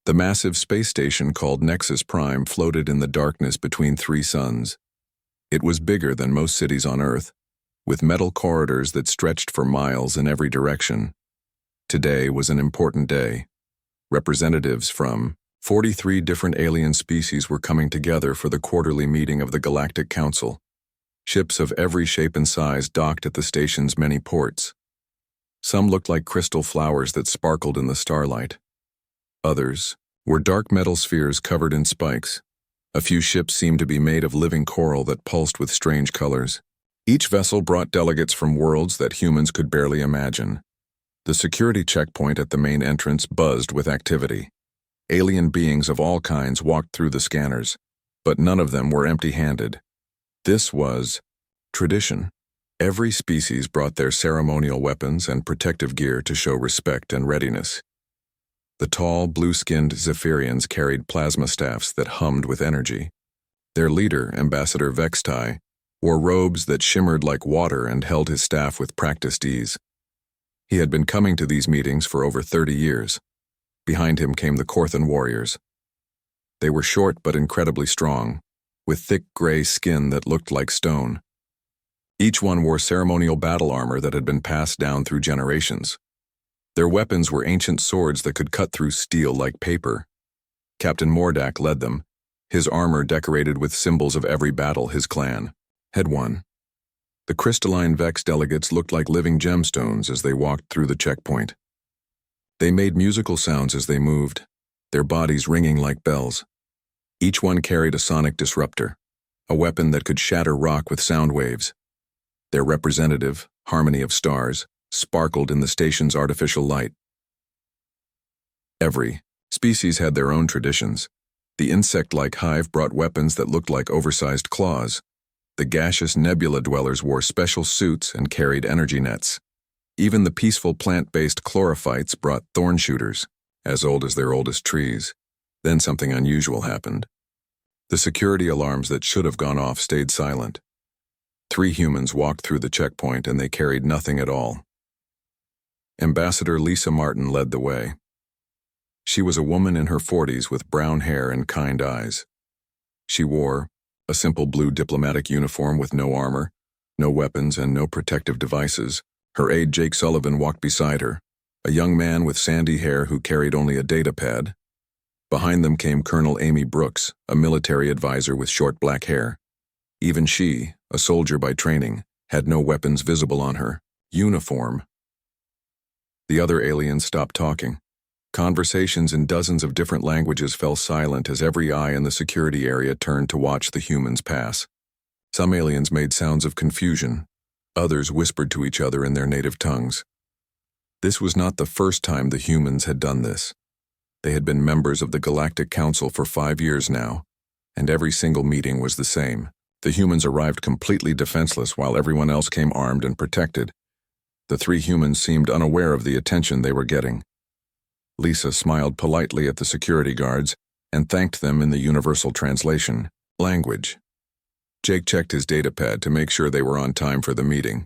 The massive space station called Nexus Prime floated in the darkness between three suns. It was bigger than most cities on Earth, with metal corridors that stretched for miles in every direction. Today was an important day. Representatives from 43 different alien species were coming together for the quarterly meeting of the Galactic Council. Ships of every shape and size docked at the station's many ports. Some looked like crystal flowers that sparkled in the starlight. Others were dark metal spheres covered in spikes. A few ships seemed to be made of living coral that pulsed with strange colors. Each vessel brought delegates from worlds that humans could barely imagine. The security checkpoint at the main entrance buzzed with activity. Alien beings of all kinds walked through the scanners, but none of them were empty-handed. This was tradition. Every species brought their ceremonial weapons and protective gear to show respect and readiness. The tall, blue-skinned Zephyrians carried plasma staffs that hummed with energy. Their leader, Ambassador Vextai, wore robes that shimmered like water and held his staff with practiced ease. He had been coming to these meetings for over 30 years. Behind him came the Korthan warriors. They were short but incredibly strong, with thick gray skin that looked like stone. Each one wore ceremonial battle armor that had been passed down through generations. Their weapons were ancient swords that could cut through steel like paper. Captain Mordak led them, his armor decorated with symbols of every battle his clan had won. The crystalline Vex delegates looked like living gemstones as they walked through the checkpoint. They made musical sounds as they moved, their bodies ringing like bells. Each one carried a sonic disruptor, a weapon that could shatter rock with sound waves. Their representative, Harmony of Stars, sparkled in the station's artificial light. Every species had their own traditions. The insect-like hive brought weapons that looked like oversized claws. The gaseous nebula dwellers wore special suits and carried energy nets. Even the peaceful plant-based chlorophytes brought thorn shooters, as old as their oldest trees. Then something unusual happened. The security alarms that should have gone off stayed silent. 3 humans walked through the checkpoint and they carried nothing at all. Ambassador Lisa Martin led the way. She was a woman in her 40s with brown hair and kind eyes. She wore a simple blue diplomatic uniform with no armor, no weapons, and no protective devices. Her aide Jake Sullivan walked beside her, a young man with sandy hair who carried only a data pad. Behind them came Colonel Amy Brooks, a military advisor with short black hair. Even she, a soldier by training, had no weapons visible on her uniform. The other aliens stopped talking. Conversations in dozens of different languages fell silent as every eye in the security area turned to watch the humans pass. Some aliens made sounds of confusion. Others whispered to each other in their native tongues. This was not the first time the humans had done this. They had been members of the Galactic Council for 5 years now, and every single meeting was the same. The humans arrived completely defenseless while everyone else came armed and protected. The 3 humans seemed unaware of the attention they were getting. Lisa smiled politely at the security guards and thanked them in the universal translation language. Jake checked his datapad to make sure they were on time for the meeting.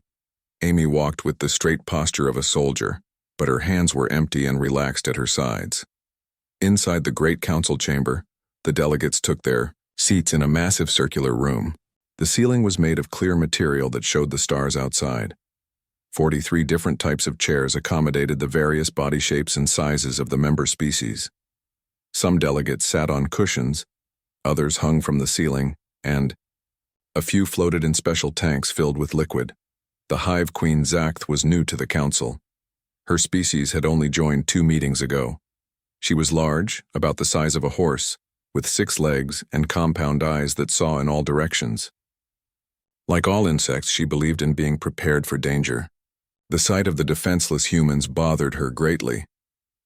Amy walked with the straight posture of a soldier, but her hands were empty and relaxed at her sides. Inside the great council chamber, the delegates took their seats in a massive circular room. The ceiling was made of clear material that showed the stars outside. 43 different types of chairs accommodated the various body shapes and sizes of the member species. Some delegates sat on cushions, others hung from the ceiling, and a few floated in special tanks filled with liquid. The Hive Queen Zacht was new to the council. Her species had only joined 2 meetings ago. She was large, about the size of a horse, with 6 legs and compound eyes that saw in all directions. Like all insects, she believed in being prepared for danger. The sight of the defenseless humans bothered her greatly.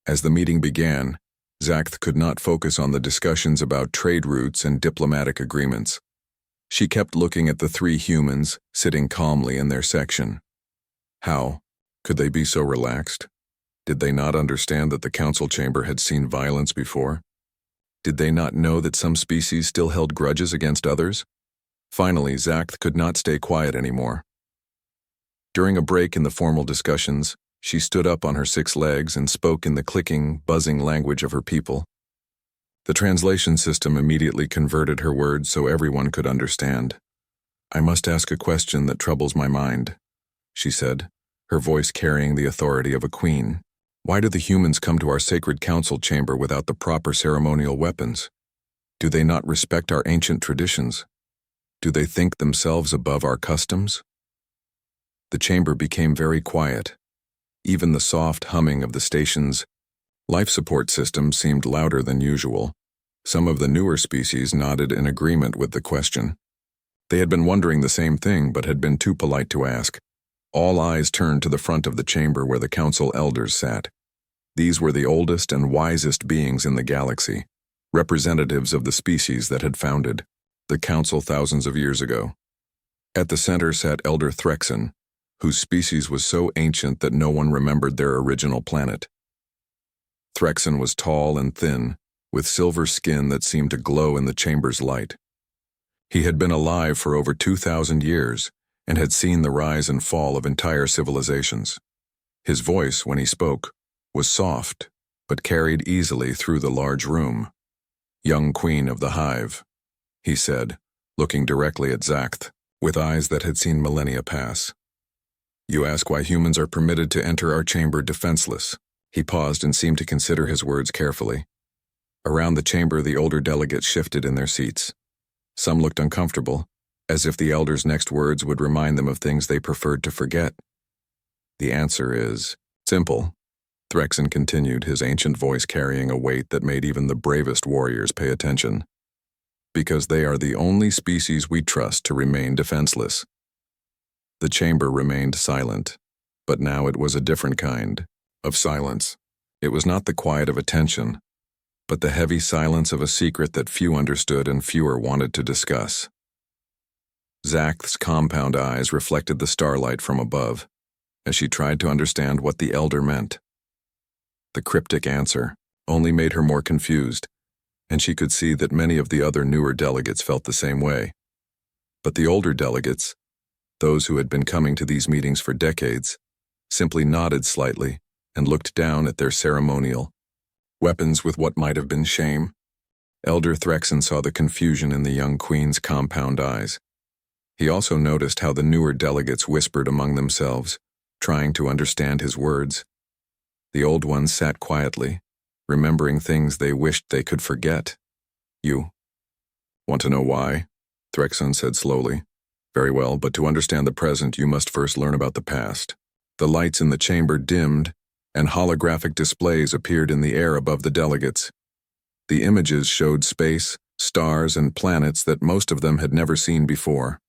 As the meeting began, Zacht could not focus on the discussions about trade routes and diplomatic agreements. She kept looking at the 3 humans sitting calmly in their section. How could they be so relaxed? Did they not understand that the council chamber had seen violence before? Did they not know that some species still held grudges against others? Finally, Zacht could not stay quiet anymore. During a break in the formal discussions, she stood up on her 6 legs and spoke in the clicking, buzzing language of her people. The translation system immediately converted her words so everyone could understand. "I must ask a question that troubles my mind," she said, her voice carrying the authority of a queen. "Why do the humans come to our sacred council chamber without the proper ceremonial weapons? Do they not respect our ancient traditions? Do they think themselves above our customs?" The chamber became very quiet. Even the soft humming of the station's life support system seemed louder than usual. Some of the newer species nodded in agreement with the question. They had been wondering the same thing but had been too polite to ask. All eyes turned to the front of the chamber where the council elders sat. These were the oldest and wisest beings in the galaxy, representatives of the species that had founded the council thousands of years ago. At the center sat Elder Threxen, whose species was so ancient that no one remembered their original planet. Threxen was tall and thin, with silver skin that seemed to glow in the chamber's light. He had been alive for over 2,000 years and had seen the rise and fall of entire civilizations. His voice, when he spoke, was soft, but carried easily through the large room. "Young queen of the hive," he said, looking directly at Zacht, with eyes that had seen millennia pass. "You ask why humans are permitted to enter our chamber defenseless." He paused and seemed to consider his words carefully. Around the chamber, the older delegates shifted in their seats. Some looked uncomfortable, as if the elders' next words would remind them of things they preferred to forget. "The answer is simple," Threxen continued, his ancient voice carrying a weight that made even the bravest warriors pay attention. "Because they are the only species we trust to remain defenseless." The chamber remained silent, but now it was a different kind of silence. It was not the quiet of attention, but the heavy silence of a secret that few understood and fewer wanted to discuss. Zacht's compound eyes reflected the starlight from above, as she tried to understand what the elder meant. The cryptic answer only made her more confused, and she could see that many of the other newer delegates felt the same way. But the older delegates, those who had been coming to these meetings for decades, simply nodded slightly and looked down at their ceremonial weapons with what might have been shame. Elder Threxen saw the confusion in the young queen's compound eyes. He also noticed how the newer delegates whispered among themselves, trying to understand his words. The old ones sat quietly, remembering things they wished they could forget. "You want to know why?" Threxen said slowly. "Very well, but to understand the present, you must first learn about the past." The lights in the chamber dimmed, and holographic displays appeared in the air above the delegates. The images showed space, stars, and planets that most of them had never seen before.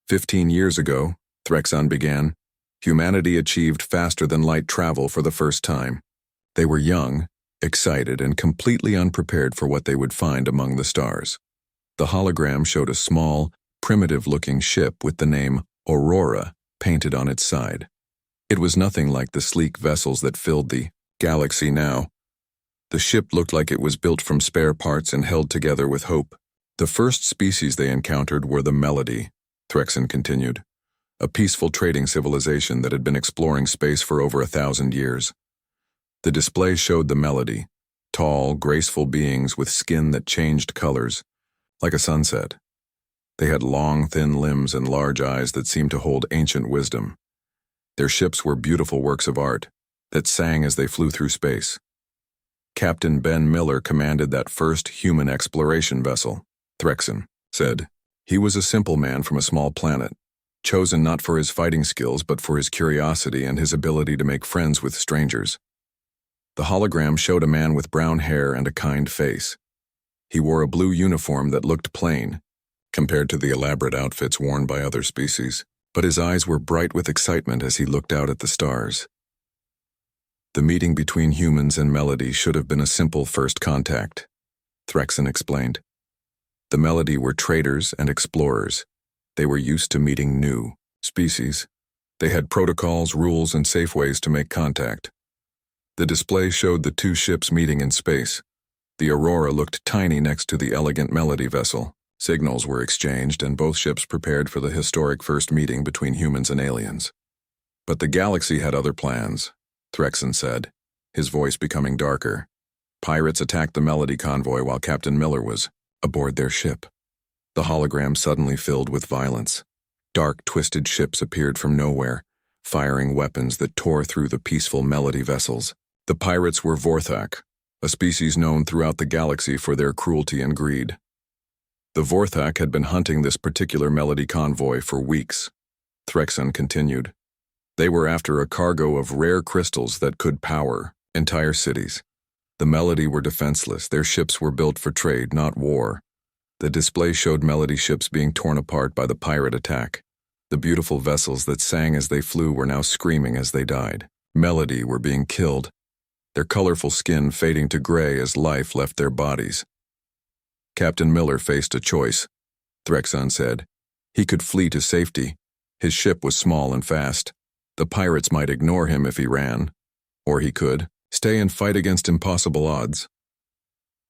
15 years ago, Threxen began, humanity achieved faster-than-light travel for the first time. They were young, excited, and completely unprepared for what they would find among the stars. The hologram showed a small, primitive-looking ship with the name Aurora painted on its side. It was nothing like the sleek vessels that filled the galaxy now. The ship looked like it was built from spare parts and held together with hope. The first species they encountered were the Melody, Threxen continued, a peaceful trading civilization that had been exploring space for over 1,000 years. The display showed the Melody, tall, graceful beings with skin that changed colors, like a sunset. They had long, thin limbs and large eyes that seemed to hold ancient wisdom. Their ships were beautiful works of art that sang as they flew through space. Captain Ben Miller commanded that first human exploration vessel, Threxen said. He was a simple man from a small planet, chosen not for his fighting skills but for his curiosity and his ability to make friends with strangers. The hologram showed a man with brown hair and a kind face. He wore a blue uniform that looked plain, compared to the elaborate outfits worn by other species, but his eyes were bright with excitement as he looked out at the stars. The meeting between humans and Melody should have been a simple first contact, Threxen explained. The Melody were traders and explorers. They were used to meeting new species. They had protocols, rules, and safe ways to make contact. The display showed the two ships meeting in space. The Aurora looked tiny next to the elegant Melody vessel. Signals were exchanged, and both ships prepared for the historic first meeting between humans and aliens. But the galaxy had other plans, Threxen said, his voice becoming darker. Pirates attacked the Melody convoy while Captain Miller was aboard their ship. The hologram suddenly filled with violence. Dark, twisted ships appeared from nowhere, firing weapons that tore through the peaceful Melody vessels. The pirates were Vorthak, a species known throughout the galaxy for their cruelty and greed. The Vorthak had been hunting this particular Melody convoy for weeks. Threxon continued. They were after a cargo of rare crystals that could power entire cities. The Melody were defenseless. Their ships were built for trade, not war. The display showed Melody ships being torn apart by the pirate attack. The beautiful vessels that sang as they flew were now screaming as they died. Melody were being killed, their colorful skin fading to gray as life left their bodies. Captain Miller faced a choice, Threxon said. He could flee to safety. His ship was small and fast. The pirates might ignore him if he ran. Or he could stay and fight against impossible odds.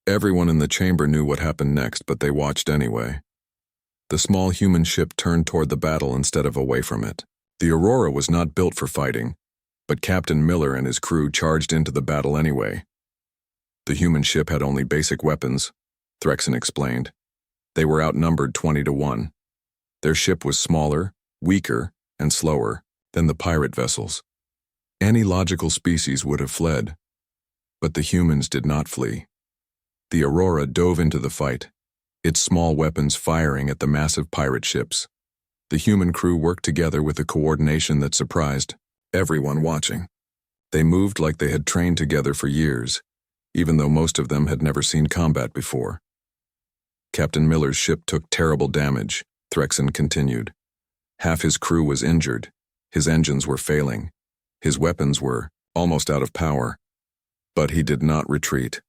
Everyone in the chamber knew what happened next, but they watched anyway. The small human ship turned toward the battle instead of away from it. The Aurora was not built for fighting, but Captain Miller and his crew charged into the battle anyway. The human ship had only basic weapons, Threxon explained. They were outnumbered 20-1. Their ship was smaller, weaker, and slower than the pirate vessels. Any logical species would have fled, but the humans did not flee. The Aurora dove into the fight, its small weapons firing at the massive pirate ships. The human crew worked together with a coordination that surprised everyone watching. They moved like they had trained together for years, even though most of them had never seen combat before. Captain Miller's ship took terrible damage, Threxon continued. Half his crew was injured, his engines were failing, his weapons were almost out of power, but he did not retreat.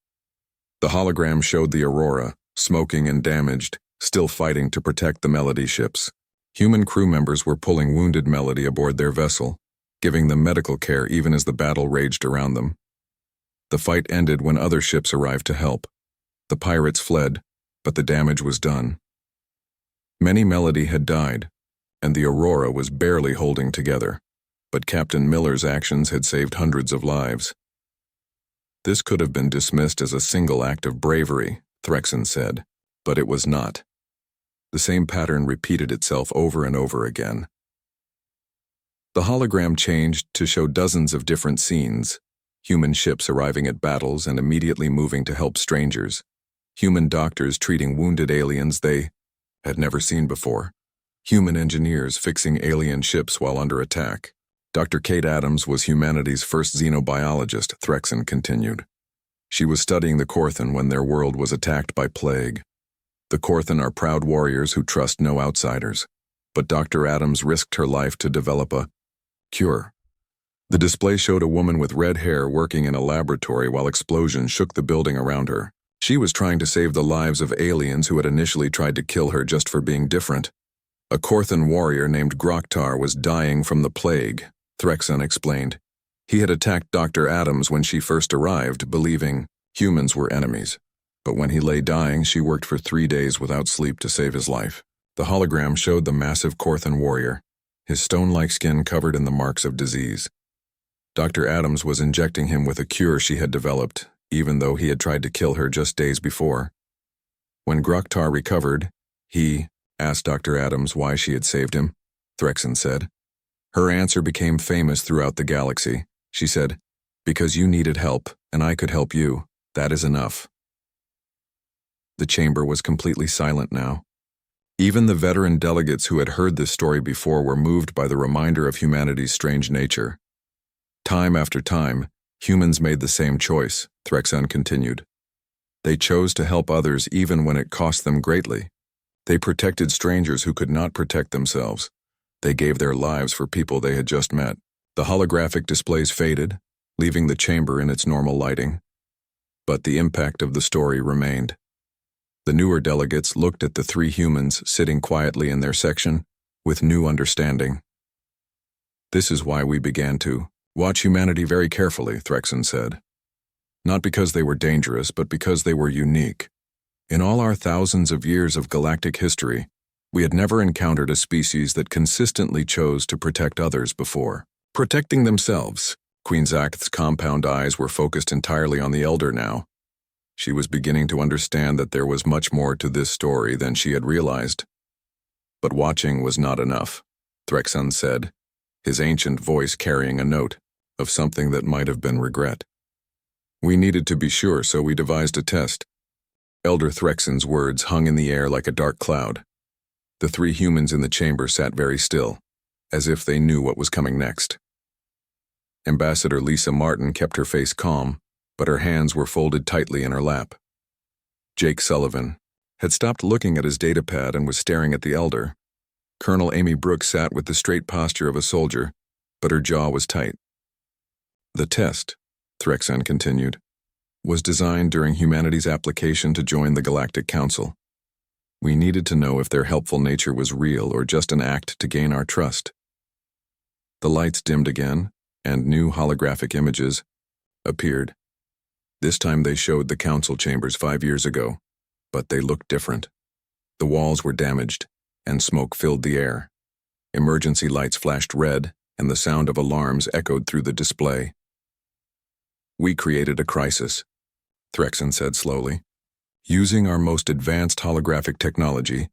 The hologram showed the Aurora, smoking and damaged, still fighting to protect the Melody ships. Human crew members were pulling wounded Melody aboard their vessel, giving them medical care even as the battle raged around them. The fight ended when other ships arrived to help. The pirates fled, but the damage was done. Many Melody had died, and the Aurora was barely holding together, but Captain Miller's actions had saved hundreds of lives. This could have been dismissed as a single act of bravery, Threxon said, but it was not. The same pattern repeated itself over and over again. The hologram changed to show dozens of different scenes, human ships arriving at battles and immediately moving to help strangers, human doctors treating wounded aliens they had never seen before, human engineers fixing alien ships while under attack. Dr. Kate Adams was humanity's first xenobiologist, Threxon continued. She was studying the Korthan when their world was attacked by plague. The Korthan are proud warriors who trust no outsiders, but Dr. Adams risked her life to develop a cure. The display showed a woman with red hair working in a laboratory while explosions shook the building around her. She was trying to save the lives of aliens who had initially tried to kill her just for being different. A Korthan warrior named Groktar was dying from the plague, Threxon explained. He had attacked Dr. Adams when she first arrived, believing humans were enemies. But when he lay dying, she worked for 3 days without sleep to save his life. The hologram showed the massive Korthan warrior, his stone-like skin covered in the marks of disease. Dr. Adams was injecting him with a cure she had developed, even though he had tried to kill her just days before. When Groktar recovered, he asked Dr. Adams why she had saved him, Threxon said. Her answer became famous throughout the galaxy. She said, "Because you needed help, and I could help you. That is enough." The chamber was completely silent now. Even the veteran delegates who had heard this story before were moved by the reminder of humanity's strange nature. Time after time, humans made the same choice, Threxon continued. They chose to help others even when it cost them greatly. They protected strangers who could not protect themselves. They gave their lives for people they had just met. The holographic displays faded, leaving the chamber in its normal lighting. But the impact of the story remained. The newer delegates looked at the 3 humans sitting quietly in their section with new understanding. This is why we began to watch humanity very carefully, Threxon said. Not because they were dangerous, but because they were unique. In all our thousands of years of galactic history, we had never encountered a species that consistently chose to protect others before. Protecting themselves. Queen Zakh's compound eyes were focused entirely on the Elder now. She was beginning to understand that there was much more to this story than she had realized. But watching was not enough, Threxon said, his ancient voice carrying a note of something that might have been regret. We needed to be sure, so we devised a test. Elder Threxon's words hung in the air like a dark cloud. The three humans in the chamber sat very still, as if they knew what was coming next. Ambassador Lisa Martin kept her face calm, but her hands were folded tightly in her lap. Jake Sullivan had stopped looking at his datapad and was staring at the elder. Colonel Amy Brooks sat with the straight posture of a soldier, but her jaw was tight. The test, Threxon continued, was designed during humanity's application to join the Galactic Council. We needed to know if their helpful nature was real or just an act to gain our trust. The lights dimmed again, and new holographic images appeared. This time they showed the council chambers 5 years ago, but they looked different. The walls were damaged, and smoke filled the air. Emergency lights flashed red, and the sound of alarms echoed through the display. We created a crisis, Threxon said slowly. Using our most advanced holographic technology,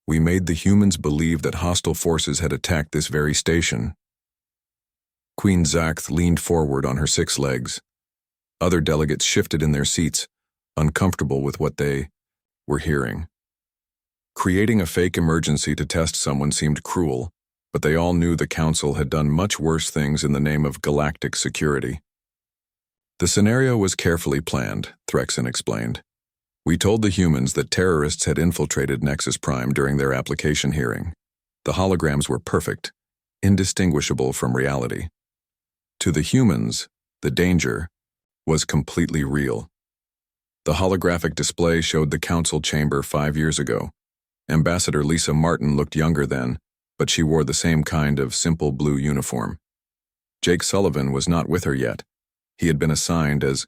we made the humans believe that hostile forces had attacked this very station. Queen Zaxth leaned forward on her 6 legs. Other delegates shifted in their seats, uncomfortable with what they were hearing. Creating a fake emergency to test someone seemed cruel, but they all knew the Council had done much worse things in the name of galactic security. The scenario was carefully planned, Threxon explained. We told the humans that terrorists had infiltrated Nexus Prime during their application hearing. The holograms were perfect, indistinguishable from reality. To the humans, the danger was completely real. The holographic display showed the council chamber 5 years ago. Ambassador Lisa Martin looked younger then, but she wore the same kind of simple blue uniform. Jake Sullivan was not with her yet. He had been assigned as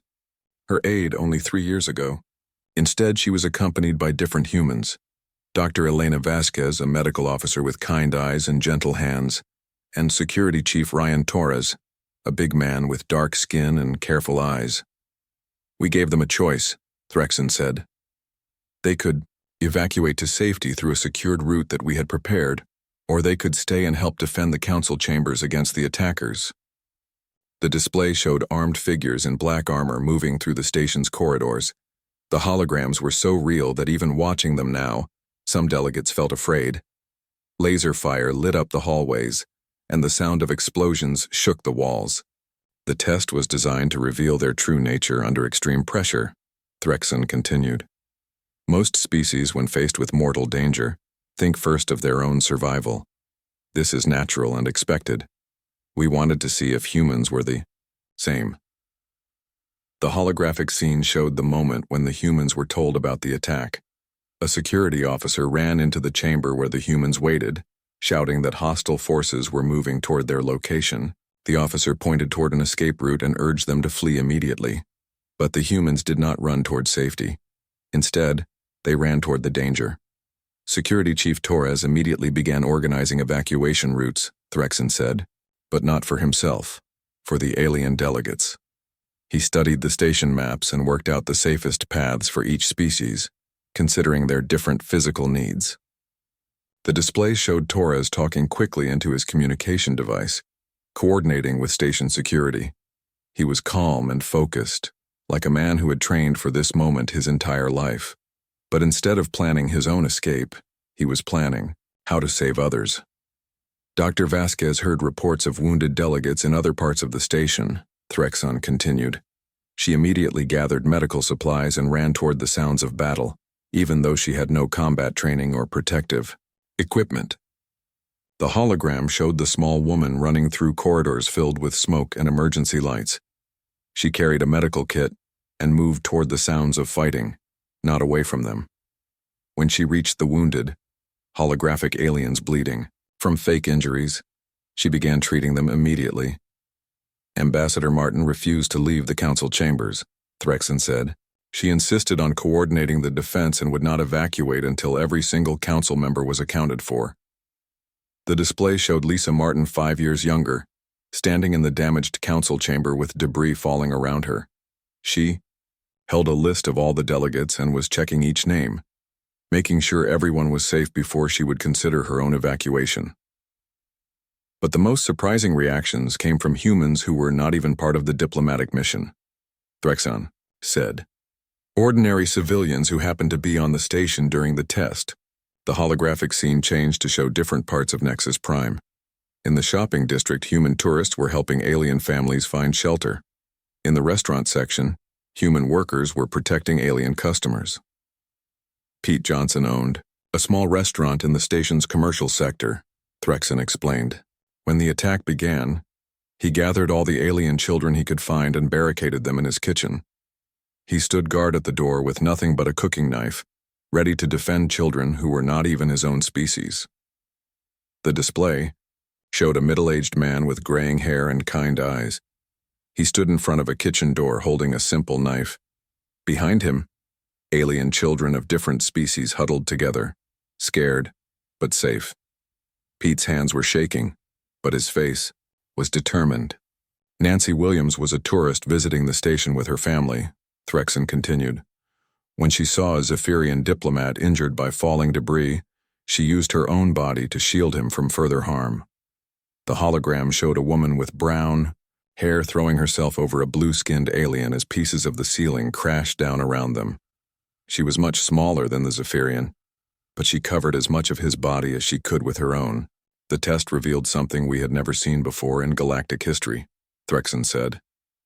her aide only 3 years ago. Instead, she was accompanied by different humans. Dr. Elena Vasquez, a medical officer with kind eyes and gentle hands, and Security Chief Ryan Torres, a big man with dark skin and careful eyes. We gave them a choice, Threxon said. They could evacuate to safety through a secured route that we had prepared, or they could stay and help defend the council chambers against the attackers. The display showed armed figures in black armor moving through the station's corridors. The holograms were so real that even watching them now, some delegates felt afraid. Laser fire lit up the hallways, and the sound of explosions shook the walls. The test was designed to reveal their true nature under extreme pressure, Threxon continued. Most species, when faced with mortal danger, think first of their own survival. This is natural and expected. We wanted to see if humans were the same. The holographic scene showed the moment when the humans were told about the attack. A security officer ran into the chamber where the humans waited, shouting that hostile forces were moving toward their location. The officer pointed toward an escape route and urged them to flee immediately. But the humans did not run toward safety. Instead, they ran toward the danger. Security Chief Torres immediately began organizing evacuation routes, Threxon said, but not for himself, for the alien delegates. He studied the station maps and worked out the safest paths for each species, considering their different physical needs. The display showed Torres talking quickly into his communication device, coordinating with station security. He was calm and focused, like a man who had trained for this moment his entire life. But instead of planning his own escape, he was planning how to save others. Dr. Vasquez heard reports of wounded delegates in other parts of the station, Threxon continued. She immediately gathered medical supplies and ran toward the sounds of battle, even though she had no combat training or protective equipment. The hologram showed the small woman running through corridors filled with smoke and emergency lights. She carried a medical kit and moved toward the sounds of fighting, not away from them. When she reached the wounded, holographic aliens bleeding from fake injuries, she began treating them immediately. Ambassador Martin refused to leave the council chambers, Threxon said. She insisted on coordinating the defense and would not evacuate until every single council member was accounted for. The display showed Lisa Martin 5 years younger, standing in the damaged council chamber with debris falling around her. She held a list of all the delegates and was checking each name, making sure everyone was safe before she would consider her own evacuation. But the most surprising reactions came from humans who were not even part of the diplomatic mission. Threxon said, "Ordinary civilians who happened to be on the station during the test." The holographic scene changed to show different parts of Nexus Prime. In the shopping district, human tourists were helping alien families find shelter. In the restaurant section, human workers were protecting alien customers. Pete Johnson owned a small restaurant in the station's commercial sector, Threxon explained. When the attack began, he gathered all the alien children he could find and barricaded them in his kitchen. He stood guard at the door with nothing but a cooking knife, ready to defend children who were not even his own species. The display showed a middle-aged man with graying hair and kind eyes. He stood in front of a kitchen door holding a simple knife. Behind him, alien children of different species huddled together, scared but safe. Pete's hands were shaking, but his face was determined. Nancy Williams was a tourist visiting the station with her family, Threxon continued. When she saw a Zephyrian diplomat injured by falling debris, she used her own body to shield him from further harm. The hologram showed a woman with brown hair throwing herself over a blue-skinned alien as pieces of the ceiling crashed down around them. She was much smaller than the Zephyrian, but she covered as much of his body as she could with her own. The test revealed something we had never seen before in galactic history, Threxon said,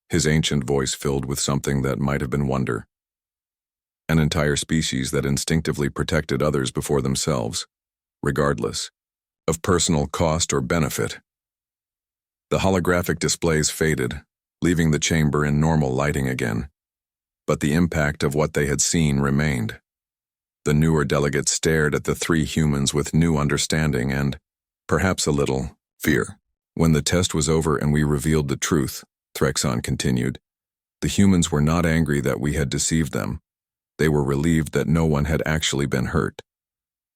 his ancient voice filled with something that might have been wonder. An entire species that instinctively protected others before themselves, regardless of personal cost or benefit. The holographic displays faded, leaving the chamber in normal lighting again. But the impact of what they had seen remained. The newer delegates stared at the three humans with new understanding and, perhaps a little, fear. When the test was over and we revealed the truth, Threxon continued, the humans were not angry that we had deceived them. They were relieved that no one had actually been hurt.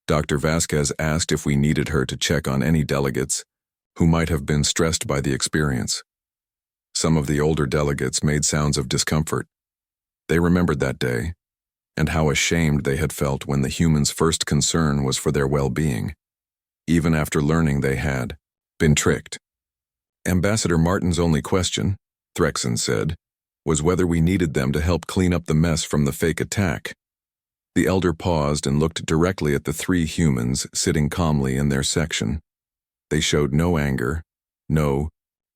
Dr. Vasquez asked if we needed her to check on any delegates who might have been stressed by the experience. Some of the older delegates made sounds of discomfort. They remembered that day, and how ashamed they had felt when the humans' first concern was for their well-being, even after learning they had been tricked. Ambassador Martin's only question, Threxon said, was whether we needed them to help clean up the mess from the fake attack. The elder paused and looked directly at the three humans sitting calmly in their section. They showed no anger, no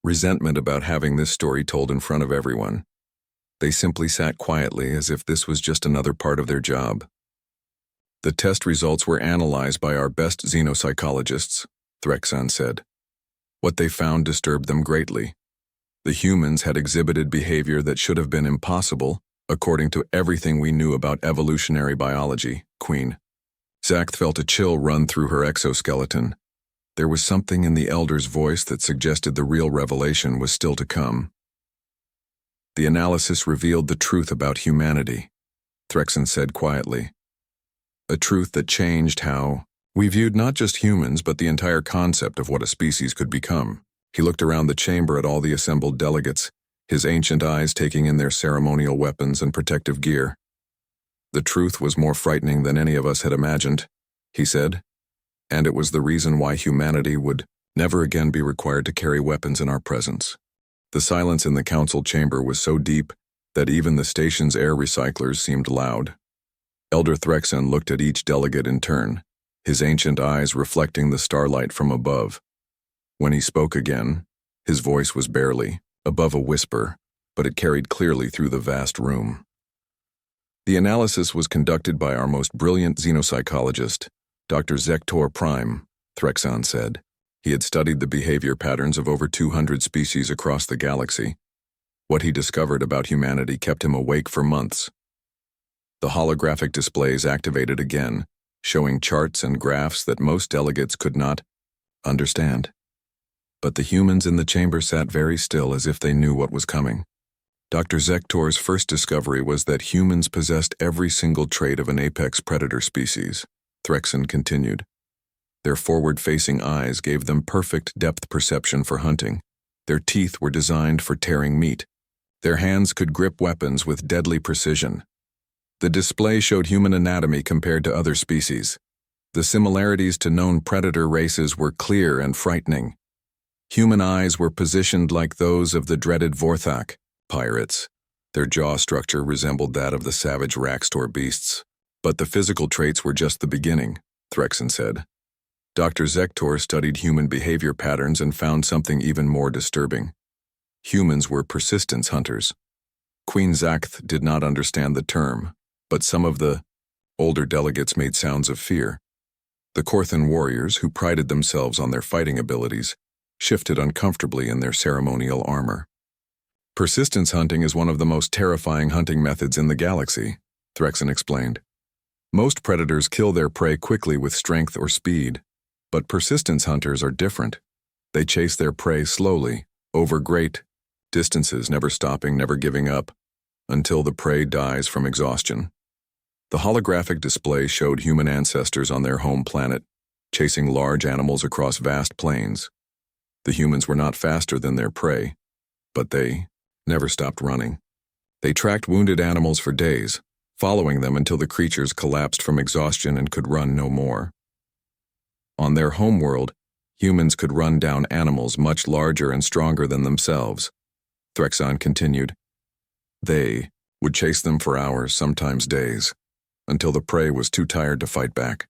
resentment about having this story told in front of everyone. They simply sat quietly as if this was just another part of their job. The test results were analyzed by our best xenopsychologists, Threxon said. What they found disturbed them greatly. The humans had exhibited behavior that should have been impossible, according to everything we knew about evolutionary biology, Queen. Zacht felt a chill run through her exoskeleton. There was something in the elder's voice that suggested the real revelation was still to come. The analysis revealed the truth about humanity, Threxon said quietly. A truth that changed how we viewed not just humans but the entire concept of what a species could become. He looked around the chamber at all the assembled delegates, his ancient eyes taking in their ceremonial weapons and protective gear. The truth was more frightening than any of us had imagined, he said, and it was the reason why humanity would never again be required to carry weapons in our presence. The silence in the council chamber was so deep that even the station's air recyclers seemed loud. Elder Threxon looked at each delegate in turn, his ancient eyes reflecting the starlight from above. When he spoke again, his voice was barely above a whisper, but it carried clearly through the vast room. The analysis was conducted by our most brilliant xenopsychologist, Dr. Zektor Prime, Threxon said. He had studied the behavior patterns of over 200 species across the galaxy. What he discovered about humanity kept him awake for months. The holographic displays activated again, showing charts and graphs that most delegates could not understand. But the humans in the chamber sat very still as if they knew what was coming. Dr. Zektor's first discovery was that humans possessed every single trait of an apex predator species, Threxon continued. Their forward-facing eyes gave them perfect depth perception for hunting. Their teeth were designed for tearing meat. Their hands could grip weapons with deadly precision. The display showed human anatomy compared to other species. The similarities to known predator races were clear and frightening. Human eyes were positioned like those of the dreaded Vorthak pirates. Their jaw structure resembled that of the savage Raxtor beasts. But the physical traits were just the beginning, Threxen said. Dr. Zektor studied human behavior patterns and found something even more disturbing. Humans were persistence hunters. Queen Zakth did not understand the term, but some of the older delegates made sounds of fear. The Korthan warriors, who prided themselves on their fighting abilities, shifted uncomfortably in their ceremonial armor. Persistence hunting is one of the most terrifying hunting methods in the galaxy, Threxen explained. Most predators kill their prey quickly with strength or speed, but persistence hunters are different. They chase their prey slowly, over great distances, never stopping, never giving up, until the prey dies from exhaustion. The holographic display showed human ancestors on their home planet, chasing large animals across vast plains. The humans were not faster than their prey, but they never stopped running. They tracked wounded animals for days, following them until the creatures collapsed from exhaustion and could run no more. On their homeworld, humans could run down animals much larger and stronger than themselves. Threxen continued. They would chase them for hours, sometimes days, until the prey was too tired to fight back.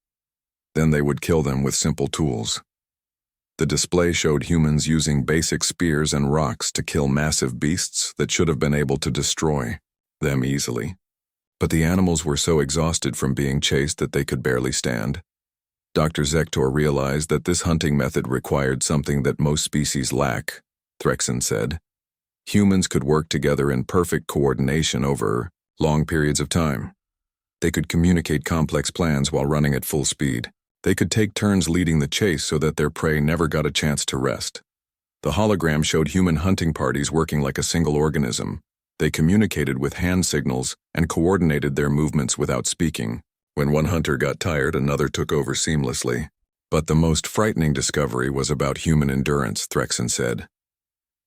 Then they would kill them with simple tools. The display showed humans using basic spears and rocks to kill massive beasts that should have been able to destroy them easily. But the animals were so exhausted from being chased that they could barely stand. Dr. Zektor realized that this hunting method required something that most species lack, Threxen said. Humans could work together in perfect coordination over long periods of time. They could communicate complex plans while running at full speed. They could take turns leading the chase so that their prey never got a chance to rest. The hologram showed human hunting parties working like a single organism. They communicated with hand signals and coordinated their movements without speaking. When one hunter got tired, another took over seamlessly. But the most frightening discovery was about human endurance, Threxen said.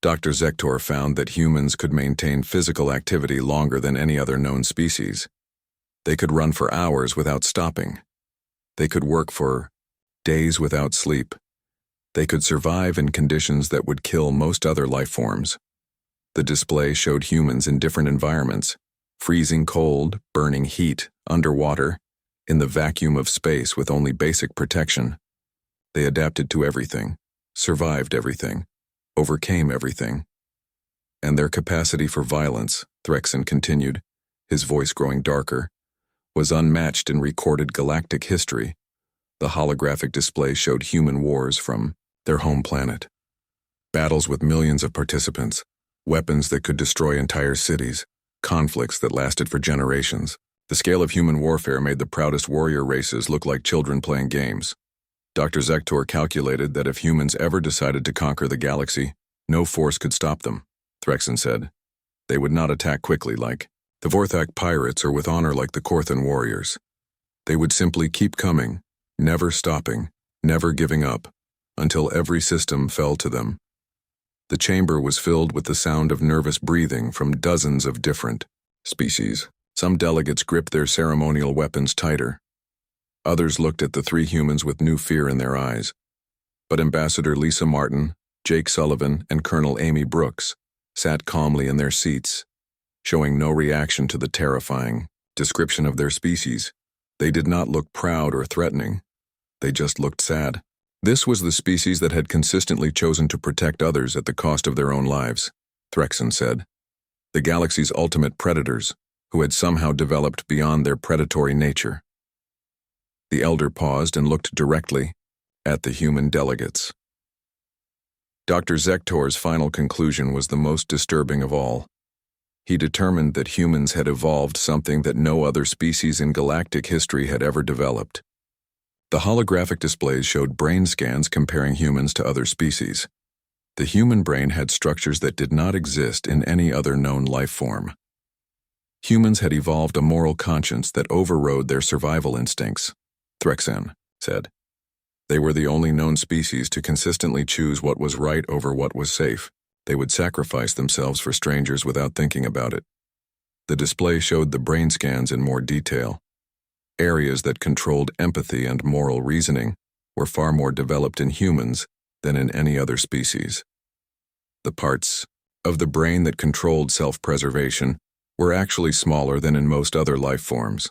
Dr. Zektor found that humans could maintain physical activity longer than any other known species. They could run for hours without stopping. They could work for days without sleep. They could survive in conditions that would kill most other life forms. The display showed humans in different environments, freezing cold, burning heat, underwater, in the vacuum of space with only basic protection. They adapted to everything, survived everything, overcame everything. And their capacity for violence, Threxen continued, his voice growing darker, was unmatched in recorded galactic history. The holographic display showed human wars from their home planet. Battles with millions of participants, weapons that could destroy entire cities, conflicts that lasted for generations. The scale of human warfare made the proudest warrior races look like children playing games. Dr. Zektor calculated that if humans ever decided to conquer the galaxy, no force could stop them, Threxen said. They would not attack quickly like the Vorthak pirates or with honor like the Korthan warriors. They would simply keep coming, never stopping, never giving up, until every system fell to them. The chamber was filled with the sound of nervous breathing from dozens of different species. Some delegates gripped their ceremonial weapons tighter. Others looked at the three humans with new fear in their eyes. But Ambassador Lisa Martin, Jake Sullivan, and Colonel Amy Brooks sat calmly in their seats, showing no reaction to the terrifying description of their species. They did not look proud or threatening. They just looked sad. This was the species that had consistently chosen to protect others at the cost of their own lives, Threxen said. The galaxy's ultimate predators, who had somehow developed beyond their predatory nature. The elder paused and looked directly at the human delegates. Dr. Zektor's final conclusion was the most disturbing of all. He determined that humans had evolved something that no other species in galactic history had ever developed. The holographic displays showed brain scans comparing humans to other species. The human brain had structures that did not exist in any other known life form. Humans had evolved a moral conscience that overrode their survival instincts, Threxen said. They were the only known species to consistently choose what was right over what was safe. They would sacrifice themselves for strangers without thinking about it. The display showed the brain scans in more detail. Areas that controlled empathy and moral reasoning were far more developed in humans than in any other species. The parts of the brain that controlled self-preservation were actually smaller than in most other life forms.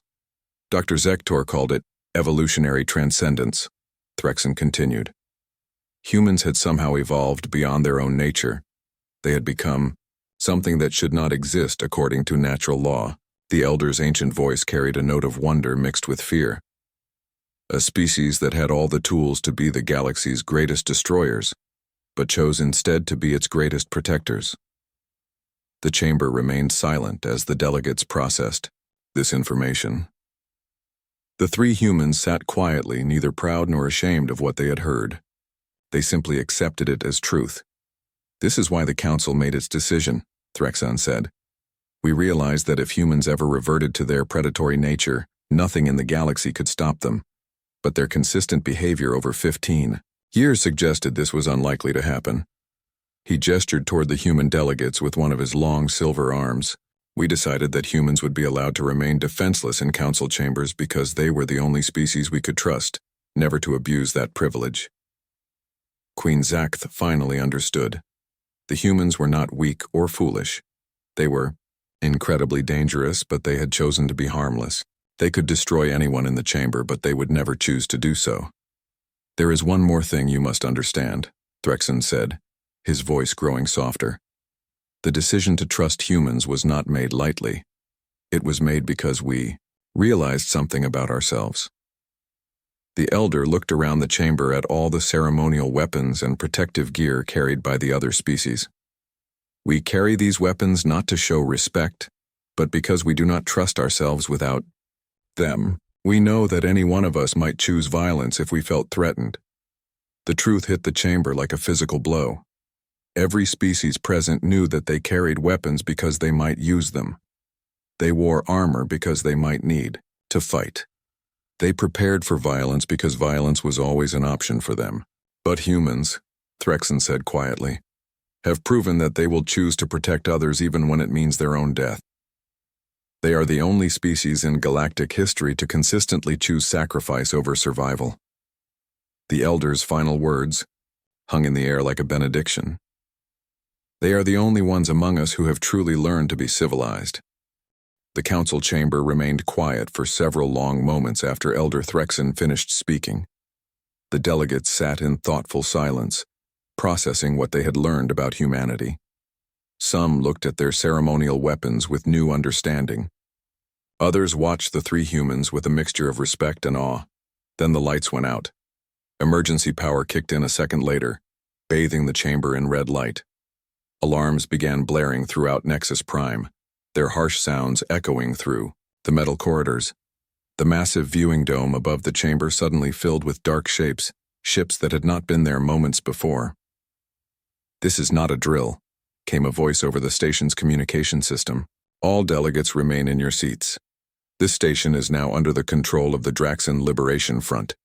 Dr. Zector called it evolutionary transcendence. Threxon continued. Humans had somehow evolved beyond their own nature. They had become something that should not exist according to natural law. The elder's ancient voice carried a note of wonder mixed with fear. A species that had all the tools to be the galaxy's greatest destroyers, but chose instead to be its greatest protectors. The chamber remained silent as the delegates processed this information. The three humans sat quietly, neither proud nor ashamed of what they had heard. They simply accepted it as truth. "This is why the Council made its decision," Threxon said. "We realized that if humans ever reverted to their predatory nature, nothing in the galaxy could stop them. But their consistent behavior over 15 years suggested this was unlikely to happen." He gestured toward the human delegates with one of his long silver arms. "We decided that humans would be allowed to remain defenseless in council chambers because they were the only species we could trust, never to abuse that privilege." Queen Zachthe finally understood. The humans were not weak or foolish. They were incredibly dangerous, but they had chosen to be harmless. They could destroy anyone in the chamber, but they would never choose to do so. "There is one more thing you must understand," Threxon said, his voice growing softer. "The decision to trust humans was not made lightly. It was made because we realized something about ourselves." The elder looked around the chamber at all the ceremonial weapons and protective gear carried by the other species. "We carry these weapons not to show respect, but because we do not trust ourselves without them. We know that any one of us might choose violence if we felt threatened." The truth hit the chamber like a physical blow. Every species present knew that they carried weapons because they might use them. They wore armor because they might need to fight. They prepared for violence because violence was always an option for them. But humans, Threxon said quietly, have proven that they will choose to protect others even when it means their own death. They are the only species in galactic history to consistently choose sacrifice over survival. The elder's final words hung in the air like a benediction. They are the only ones among us who have truly learned to be civilized. The council chamber remained quiet for several long moments after Elder Threxon finished speaking. The delegates sat in thoughtful silence, processing what they had learned about humanity. Some looked at their ceremonial weapons with new understanding. Others watched the three humans with a mixture of respect and awe. Then the lights went out. Emergency power kicked in a second later, bathing the chamber in red light. Alarms began blaring throughout Nexus Prime, their harsh sounds echoing through the metal corridors. The massive viewing dome above the chamber suddenly filled with dark shapes, ships that had not been there moments before. "This is not a drill," came a voice over the station's communication system. "All delegates remain in your seats. This station is now under the control of the Draxan Liberation Front."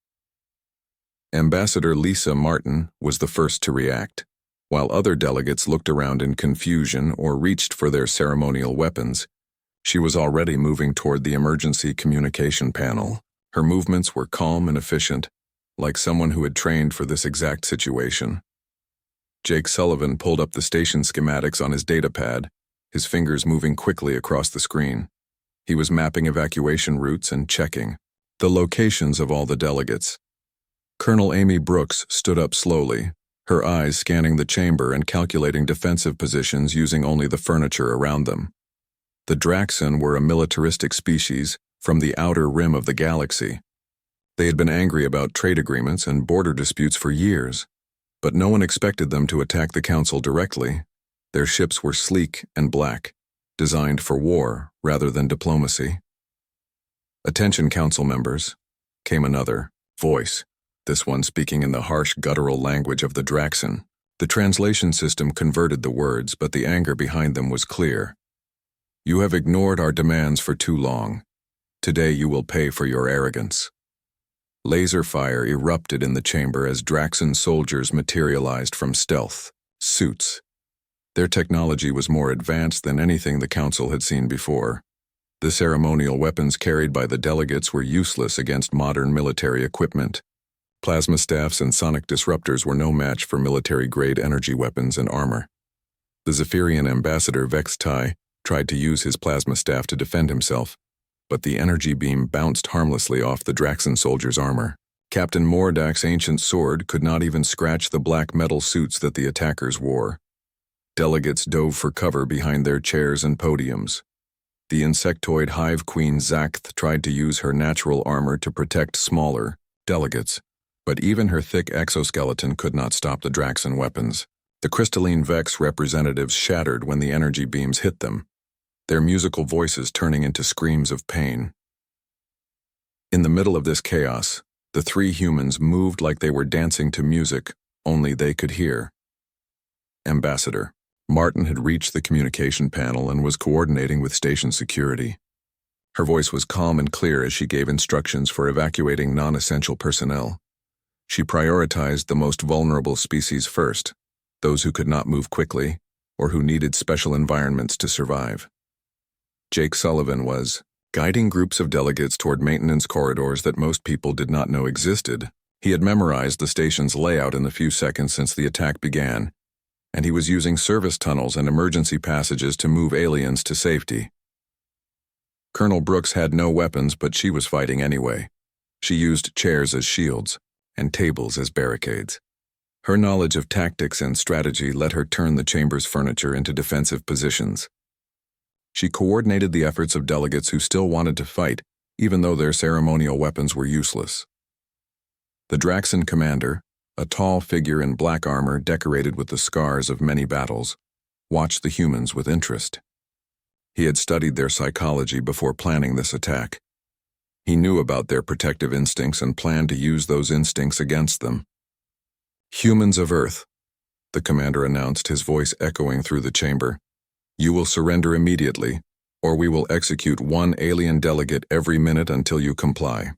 Ambassador Lisa Martin was the first to react. While other delegates looked around in confusion or reached for their ceremonial weapons, she was already moving toward the emergency communication panel. Her movements were calm and efficient, like someone who had trained for this exact situation. Jake Sullivan pulled up the station schematics on his datapad, his fingers moving quickly across the screen. He was mapping evacuation routes and checking the locations of all the delegates. Colonel Amy Brooks stood up slowly, her eyes scanning the chamber and calculating defensive positions using only the furniture around them. The Draxan were a militaristic species from the outer rim of the galaxy. They had been angry about trade agreements and border disputes for years, but no one expected them to attack the Council directly. Their ships were sleek and black, designed for war rather than diplomacy. "Attention, Council members," came another voice, this one speaking in the harsh guttural language of the Draxan. The translation system converted the words, but the anger behind them was clear. "You have ignored our demands for too long. Today you will pay for your arrogance." Laser fire erupted in the chamber as Draxan soldiers materialized from stealth suits. Their technology was more advanced than anything the Council had seen before. The ceremonial weapons carried by the delegates were useless against modern military equipment. Plasma staffs and sonic disruptors were no match for military-grade energy weapons and armor. The Zephyrian ambassador Vex Tai tried to use his plasma staff to defend himself, but the energy beam bounced harmlessly off the Draxan soldier's armor. Captain Mordak's ancient sword could not even scratch the black metal suits that the attackers wore. Delegates dove for cover behind their chairs and podiums. The insectoid hive queen Zaxth tried to use her natural armor to protect smaller delegates, but even her thick exoskeleton could not stop the Draxan weapons. The crystalline Vex representatives shattered when the energy beams hit them, their musical voices turning into screams of pain. In the middle of this chaos, the three humans moved like they were dancing to music only they could hear. Ambassador Martin had reached the communication panel and was coordinating with station security. Her voice was calm and clear as she gave instructions for evacuating non-essential personnel. She prioritized the most vulnerable species first, those who could not move quickly or who needed special environments to survive. Jake Sullivan was guiding groups of delegates toward maintenance corridors that most people did not know existed. He had memorized the station's layout in the few seconds since the attack began, and he was using service tunnels and emergency passages to move aliens to safety. Colonel Brooks had no weapons, but she was fighting anyway. She used chairs as shields and tables as barricades. Her knowledge of tactics and strategy let her turn the chamber's furniture into defensive positions. She coordinated the efforts of delegates who still wanted to fight, even though their ceremonial weapons were useless. The Draxan commander, a tall figure in black armor decorated with the scars of many battles, watched the humans with interest. He had studied their psychology before planning this attack. He knew about their protective instincts and planned to use those instincts against them. "Humans of Earth," the commander announced, his voice echoing through the chamber. "You will surrender immediately, or we will execute one alien delegate every minute until you comply."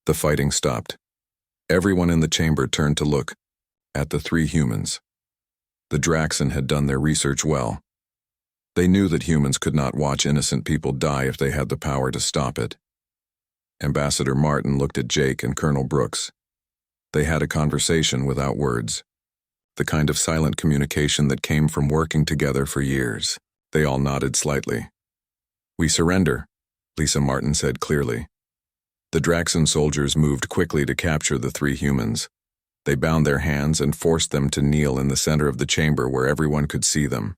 The fighting stopped. Everyone in the chamber turned to look at the three humans. The Draxan had done their research well. They knew that humans could not watch innocent people die if they had the power to stop it. Ambassador Martin looked at Jake and Colonel Brooks. They had a conversation without words, the kind of silent communication that came from working together for years. They all nodded slightly. "We surrender," Lisa Martin said clearly. The Draxan soldiers moved quickly to capture the three humans. They bound their hands and forced them to kneel in the center of the chamber where everyone could see them.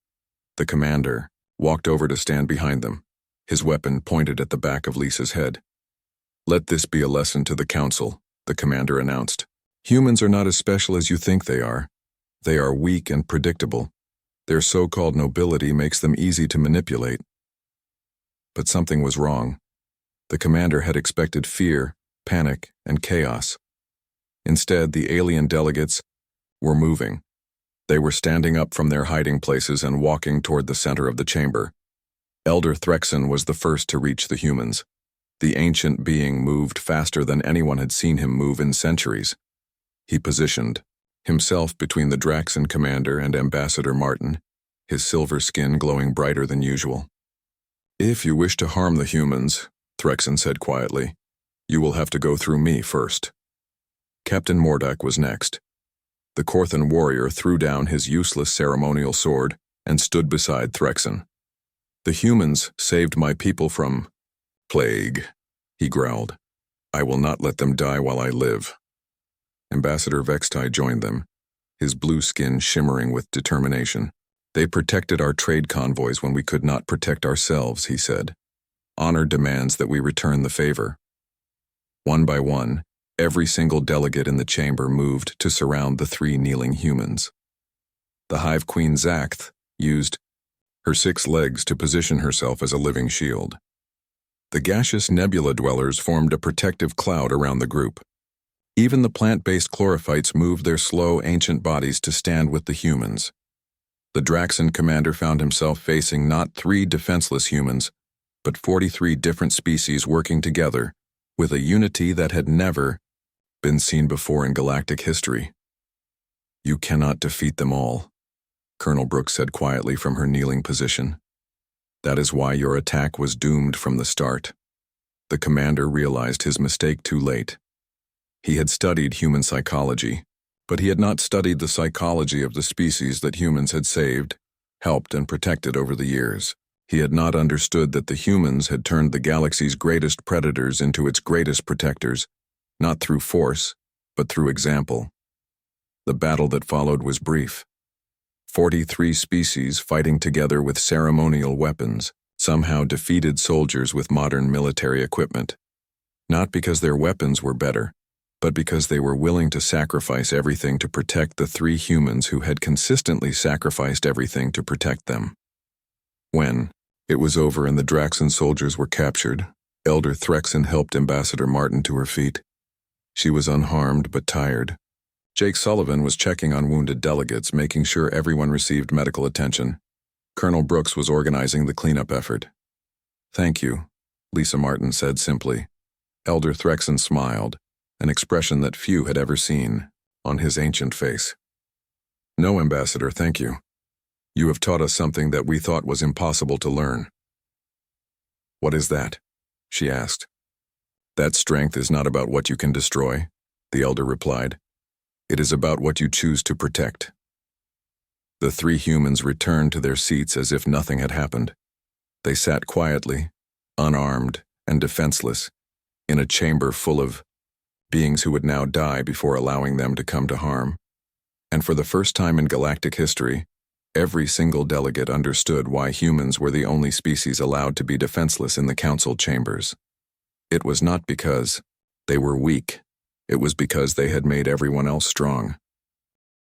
The commander walked over to stand behind them, his weapon pointed at the back of Lisa's head. "Let this be a lesson to the Council," the commander announced. "Humans are not as special as you think they are. They are weak and predictable. Their so-called nobility makes them easy to manipulate." But something was wrong. The commander had expected fear, panic, and chaos. Instead, the alien delegates were moving. They were standing up from their hiding places and walking toward the center of the chamber. Elder Threxan was the first to reach the humans. The ancient being moved faster than anyone had seen him move in centuries. He positioned himself between the Draxan commander and Ambassador Martin, his silver skin glowing brighter than usual. "If you wish to harm the humans," Threxan said quietly, "you will have to go through me first." Captain Mordak was next. The Korthan warrior threw down his useless ceremonial sword and stood beside Threxan. "The humans saved my people from plague," he growled. "I will not let them die while I live." Ambassador Vextai joined them, his blue skin shimmering with determination. "They protected our trade convoys when we could not protect ourselves," he said. "Honor demands that we return the favor." One by one, every single delegate in the chamber moved to surround the three kneeling humans. The Hive Queen Zaxth used her 6 legs to position herself as a living shield. The gaseous nebula dwellers formed a protective cloud around the group. Even the plant-based chlorophytes moved their slow, ancient bodies to stand with the humans. The Draxan commander found himself facing not 3 defenseless humans, but 43 different species working together, with a unity that had never been seen before in galactic history. "You cannot defeat them all," Colonel Brooks said quietly from her kneeling position. That is why your attack was doomed from the start. The commander realized his mistake too late. He had studied human psychology, but he had not studied the psychology of the species that humans had saved, helped, and protected over the years. He had not understood that the humans had turned the galaxy's greatest predators into its greatest protectors, not through force, but through example. The battle that followed was brief. 43 species fighting together with ceremonial weapons, somehow defeated soldiers with modern military equipment. Not because their weapons were better, but because they were willing to sacrifice everything to protect the 3 humans who had consistently sacrificed everything to protect them. When it was over and the Draxan soldiers were captured, Elder Threxan helped Ambassador Martin to her feet. She was unharmed but tired. Jake Sullivan was checking on wounded delegates, making sure everyone received medical attention. Colonel Brooks was organizing the cleanup effort. "Thank you," Lisa Martin said simply. Elder Threxan smiled, an expression that few had ever seen on his ancient face. "No, Ambassador, thank you. You have taught us something that we thought was impossible to learn." "What is that?" she asked. "That strength is not about what you can destroy," the elder replied. "It is about what you choose to protect." The 3 humans returned to their seats as if nothing had happened. They sat quietly, unarmed and defenseless, in a chamber full of beings who would now die before allowing them to come to harm. And for the first time in galactic history, every single delegate understood why humans were the only species allowed to be defenseless in the council chambers. It was not because they were weak. It was because they had made everyone else strong.